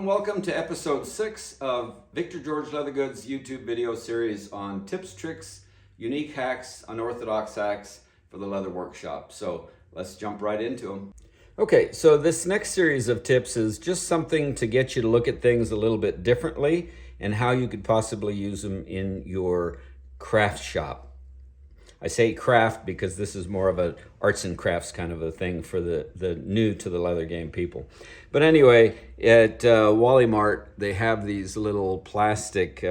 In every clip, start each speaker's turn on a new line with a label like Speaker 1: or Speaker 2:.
Speaker 1: and welcome to episode 6 of Victor George Leather Goods YouTube video series on tips, tricks, unique hacks, unorthodox hacks for the leather workshop. So let's jump right into them. Okay, so this next series of tips is just something to get you to look at things a little bit differently and how you could possibly use them in your craft shop. I say craft because this is more of an arts and crafts kind of a thing for the new to the leather game people. But anyway, at Wally Mart, they have these little plastic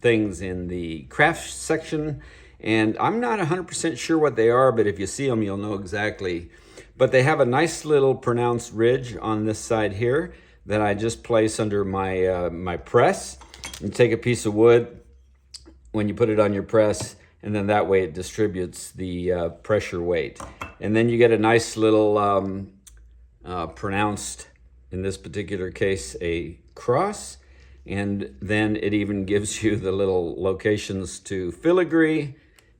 Speaker 1: things in the craft section, and I'm not 100% sure what they are, but if you see them, you'll know exactly. But they have a nice little pronounced ridge on this side here that I just place under my, my press. You take a piece of wood when you put it on your press, and then that way it distributes the pressure weight. And then you get a nice little pronounced, in this particular case, a cross. And then it even gives you the little locations to filigree,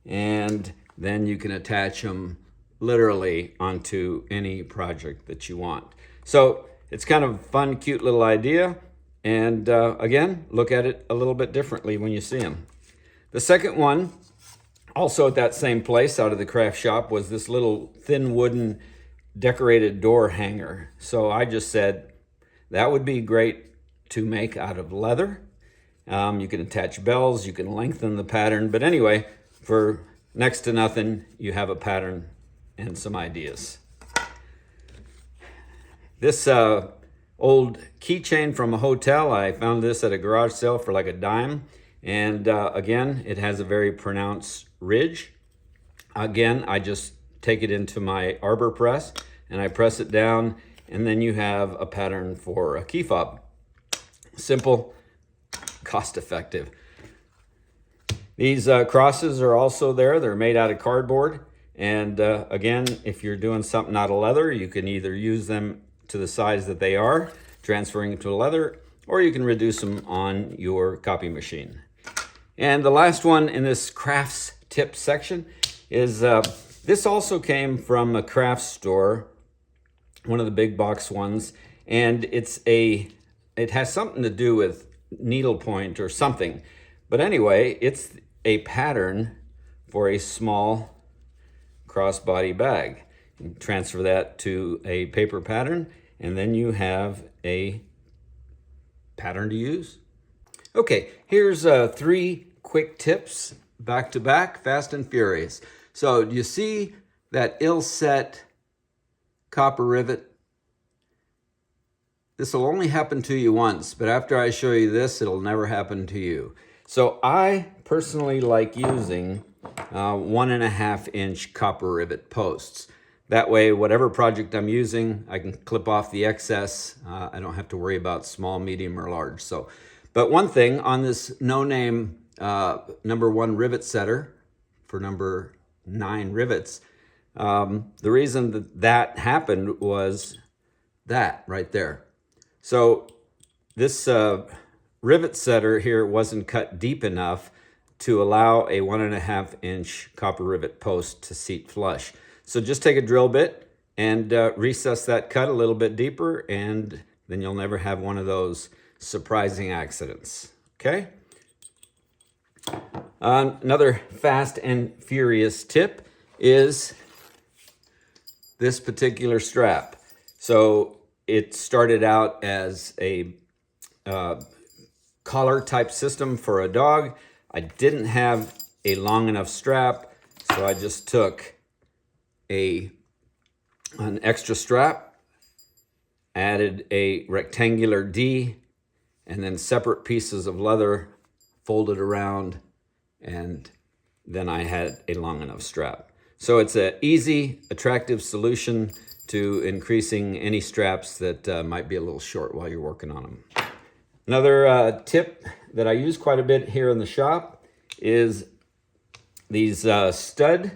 Speaker 1: and then you can attach them literally onto any project that you want. So it's kind of a fun, cute little idea. And again, look at it a little bit differently when you see them. The second one, also at that same place out of the craft shop, was this little thin wooden decorated door hanger. So I just said that would be great to make out of leather. You can attach bells, you can lengthen the pattern, but anyway, for next to nothing, you have a pattern and some ideas. This old keychain from a hotel, I found this at a garage sale for like a dime. And again, it has a very pronounced ridge. Again, I just take it into my arbor press and I press it down, and then you have a pattern for a key fob. Simple, cost effective. These crosses are also there. They're made out of cardboard. And again, if you're doing something out of leather, you can either use them to the size that they are, transferring to leather, or you can reduce them on your copy machine. And the last one in this crafts tip section is, this also came from a craft store, one of the big box ones, and it has something to do with needlepoint or something. But anyway, it's a pattern for a small crossbody bag. You transfer that to a paper pattern, and then you have a pattern to use. Okay, here's 3 quick tips, back to back, fast and furious. So do you see that ill-set copper rivet? This will only happen to you once, but after I show you this, it'll never happen to you. So I personally like using 1.5 inch copper rivet posts. That way, whatever project I'm using, I can clip off the excess. I don't have to worry about small, medium, or large. But one thing on this no-name number 1 rivet setter for number 9 rivets, the reason that happened was that right there. So this rivet setter here wasn't cut deep enough to allow a 1.5 inch copper rivet post to seat flush. So just take a drill bit and recess that cut a little bit deeper, and then you'll never have one of those surprising accidents. Okay? Another fast and furious tip is this particular strap. So it started out as a collar type system for a dog. I didn't have a long enough strap, so I just took an extra strap, added a rectangular D, and then separate pieces of leather folded around, and then I had a long enough strap. So it's an easy, attractive solution to increasing any straps that might be a little short while you're working on them. Another tip that I use quite a bit here in the shop is these stud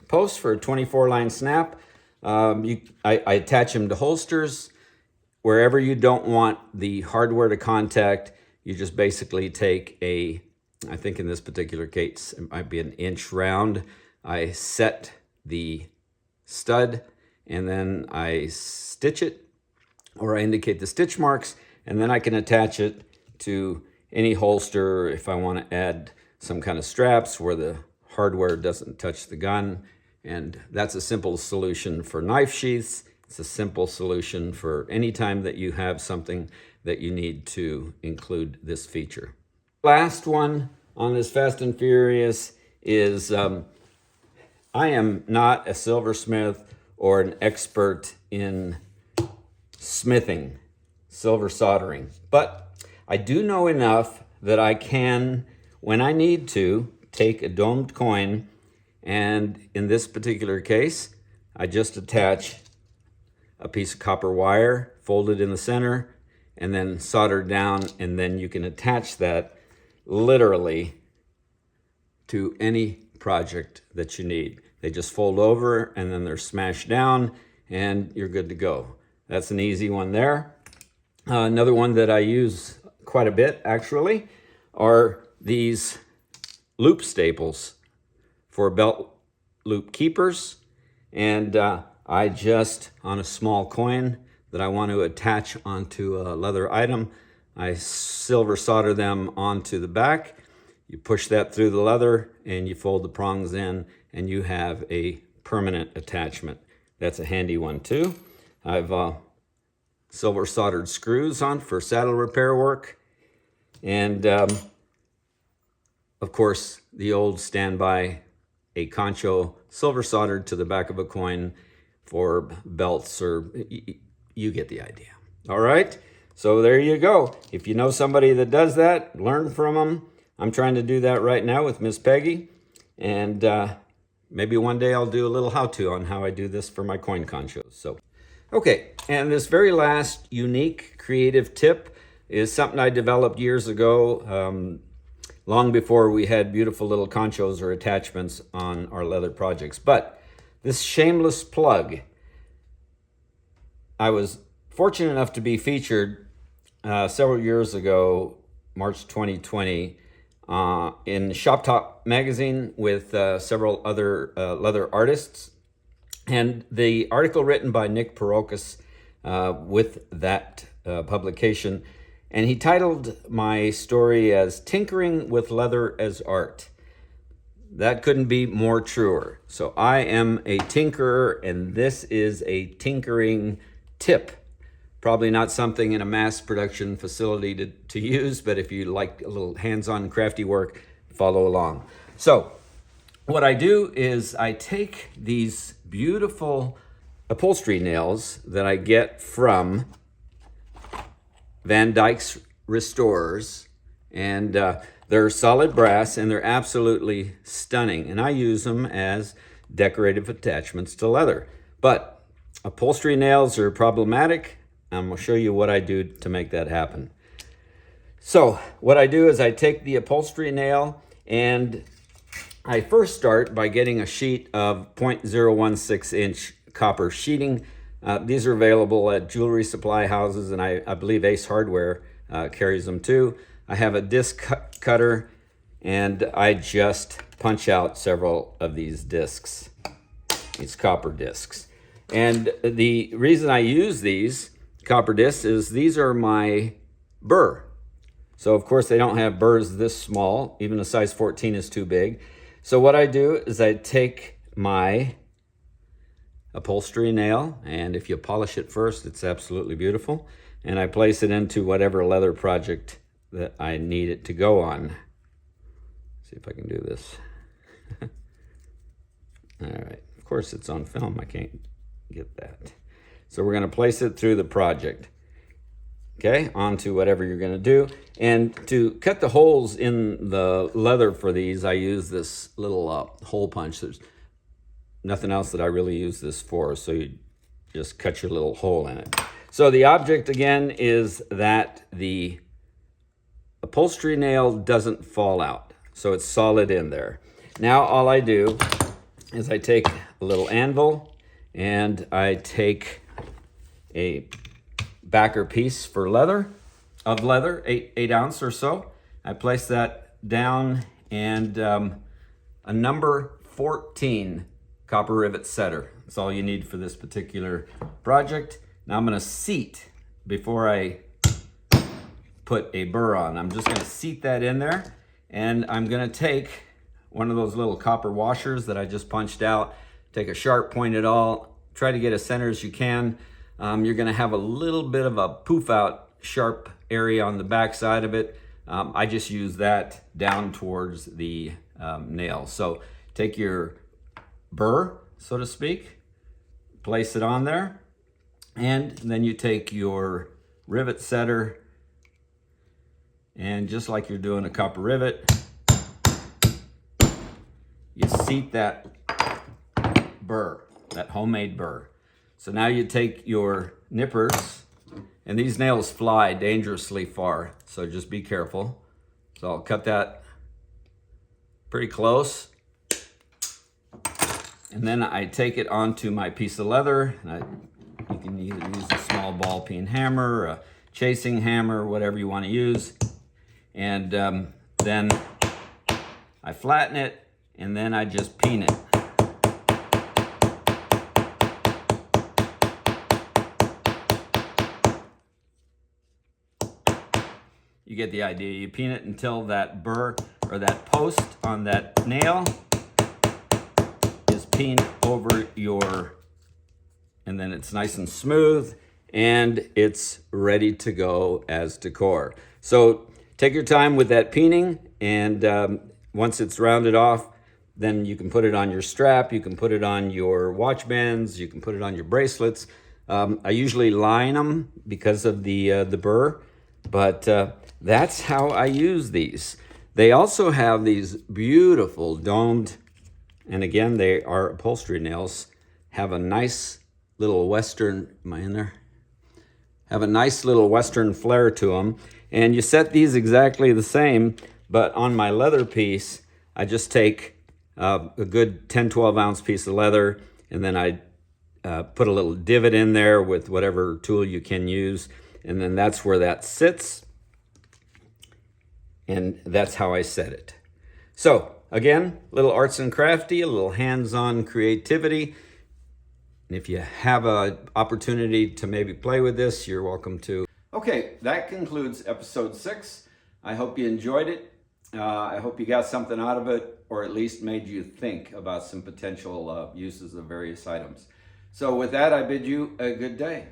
Speaker 1: posts for a 24-line snap. I attach them to holsters. Wherever you don't want the hardware to contact, you just basically take I think in this particular case, it might be 1 inch round. I set the stud, and then I stitch it, or I indicate the stitch marks, and then I can attach it to any holster if I want to add some kind of straps where the hardware doesn't touch the gun. And that's a simple solution for knife sheaths. It's a simple solution for any time that you have something that you need to include this feature. Last one on this Fast and Furious is I am not a silversmith or an expert in smithing, silver soldering, but I do know enough that I can, when I need to, take a domed coin, and in this particular case, I just attach a piece of copper wire, fold it in the center, and then solder down, and then you can attach that literally to any project that you need. They just fold over and then they're smashed down and you're good to go. That's an easy one there. Another one that I use quite a bit actually are these loop staples for belt loop keepers. And I just, on a small coin that I want to attach onto a leather item, I silver solder them onto the back. You push that through the leather and you fold the prongs in and you have a permanent attachment. That's a handy one too. I've silver soldered screws on for saddle repair work. And of course, the old standby, a concho silver soldered to the back of a coin for belts, or you get the idea. All right, so there you go. If you know somebody that does that, learn from them. I'm trying to do that right now with Miss Peggy, and maybe one day I'll do a little how-to on how I do this for my coin conchos. So, okay, and this very last unique creative tip is something I developed years ago, long before we had beautiful little conchos or attachments on our leather projects. But this shameless plug, I was fortunate enough to be featured several years ago, March 2020, in Shop Top magazine with several other leather artists. And the article written by Nick Perokas with that publication, and he titled my story as Tinkering with Leather as Art. That couldn't be more truer. So I am a tinkerer, and this is a tinkering tip. Probably not something in a mass production facility to use, but if you like a little hands-on crafty work, follow along. So what I do is I take these beautiful upholstery nails that I get from Van Dyke's Restorers, and they're solid brass and they're absolutely stunning, and I use them as decorative attachments to leather. But upholstery nails are problematic. I'm going to show you what I do to make that happen. So what I do is I take the upholstery nail, and I first start by getting a sheet of 0.016 inch copper sheeting. These are available at jewelry supply houses, and I believe Ace Hardware carries them too. I have a disc cutter, and I just punch out several of these discs, these copper discs. And the reason I use these copper discs is these are my burr. So of course they don't have burrs this small, even a size 14 is too big. So what I do is I take my upholstery nail, and if you polish it first, it's absolutely beautiful, and I place it into whatever leather project that I need it to go on. See if I can do this. All right, of course it's on film, I can't get that. So we're going to place it through the project, okay, onto whatever you're going to do. And to cut the holes in the leather for these, I use this little hole punch. There's nothing else that I really use this for, so you just cut your little hole in it. So the object again is that the upholstery nail doesn't fall out, so it's solid in there. Now all I do is I take a little anvil, and I take a backer piece for leather, 8 ounce or so. I place that down, and a number 14 copper rivet setter. That's all you need for this particular project. Now I'm going to seat before I put a burr on. I'm just gonna seat that in there, and I'm gonna take one of those little copper washers that I just punched out, take a sharp pointed awl, try to get as center as you can. You're gonna have a little bit of a poof out sharp area on the back side of it. I just use that down towards the nail. So take your burr, so to speak, place it on there, and then you take your rivet setter, and just like you're doing a copper rivet, you seat that burr, that homemade burr. So now you take your nippers, and these nails fly dangerously far, so just be careful. So I'll cut that pretty close. And then I take it onto my piece of leather. You can either use a small ball peen hammer, a chasing hammer, whatever you want to use. And then I flatten it, and then I just peen it. You get the idea. You peen it until that burr or that post on that nail is peened over your, and then it's nice and smooth, and it's ready to go as decor. So take your time with that peening, and once it's rounded off, then you can put it on your strap, you can put it on your watch bands, you can put it on your bracelets. I usually line them because of the burr, but that's how I use these. They also have these beautiful domed, and again, they are upholstery nails, have a nice little Western, am I in there? Have a nice little Western flair to them. And you set these exactly the same, but on my leather piece, I just take a good 10, 12 ounce piece of leather, and then I put a little divot in there with whatever tool you can use, and then that's where that sits, and that's how I set it. So again, a little arts and crafty, a little hands-on creativity. And if you have an opportunity to maybe play with this, you're welcome to. Okay, that concludes episode 6. I hope you enjoyed it. I hope you got something out of it, or at least made you think about some potential uses of various items. So with that, I bid you a good day.